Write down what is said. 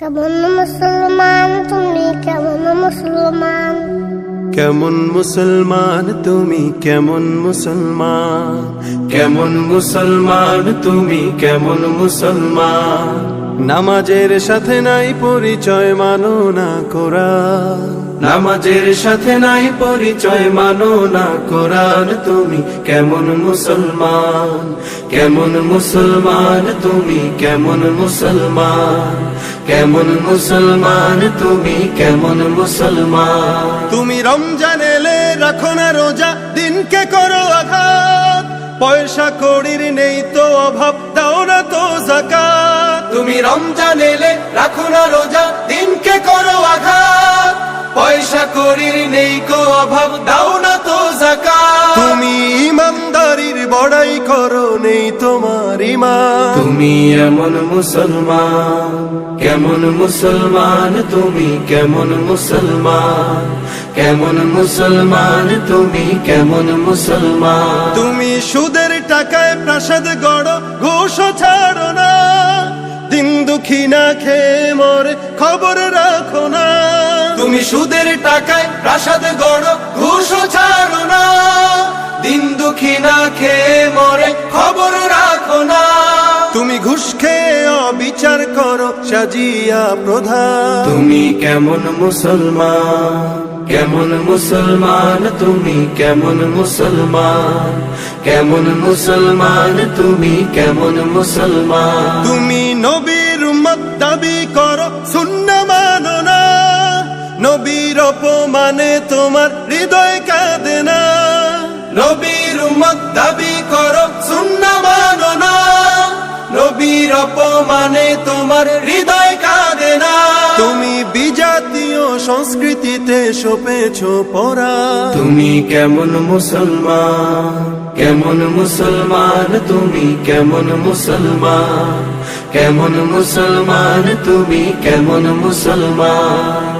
কেমন মুসলমান তুমি, কেমন মুসলমান? কেমন মুসলমান তুমি, কেমন মুসলমান? কেমন মুসলমান তুমি, কেমন মুসলমান? নামাজের সাথে নাই পরিচয়, মানো না কোরআন। নামাজের সাথে নাই পরিচয়, মানো না কোরআন। তুমি কেমন মুসলমান? কেমন মুসলমান তুমি, কেমন মুসলমান? কেমন মুসলমান তুমি, কেমন মুসলমান? তুমি রমজান এলে রাখো না রোজা, দিনকে করো আঘাত। পয়সা কড়ির নেই তো অভাব, দাও না তো যাকাত। তুমি রমজান এলে রাখো না রোজা, দিনকে করো আঘাত। পয়সা কড়ির নেই কো অভাব, দাও না তো যাকাত। তুমি ইমানদারির বড়াই করো, নেই তোমার ঈমান। তুমি এমন মুসলমান, কেমন মুসলমান তুমি, কেমন মুসলমান? কেমন মুসলমান তুমি, কেমন মুসলমান? তুমি সুদের টাকায় প্রাসাদ গড়ো, ঘুষও ছাড়ো না। দিন দুঃখী না খেয়ে মরে, খবর রাখো না। তুমি সুদের টাকায় প্রাসাদ গড়ো, ঘুষও ছাড়ো না। দিন দুঃখী না খেয়ে মরে, খবর রাখো না। তুমি ঘুষ খেয়ে অবিচার করো, সাজিয়া প্রধান। তুমি কেমন মুসলমান? কেমন মুসলমান তুমি, কেমন মুসলমান? কেমন মুসলমান তুমি, কেমন মুসলমান? তুমি নবীর উম্মত দাবি করো, সুন্নাহ মানো না। নবীর অপমানে তোমার হৃদয় কাঁদে না। নবীর উম্মত দাবি করো, সুন্নাহ মানো না। নবীর অপমানে তোমার হৃদয় কাঁদে না। তুমি বিজাতীয় সংস্কৃতিতে সপেছো পরা। তুমি কেমন মুসলমান? কেমন মুসলমান তুমি, কেমন মুসলমান? কেমন মুসলমান তুমি, কেমন মুসলমান?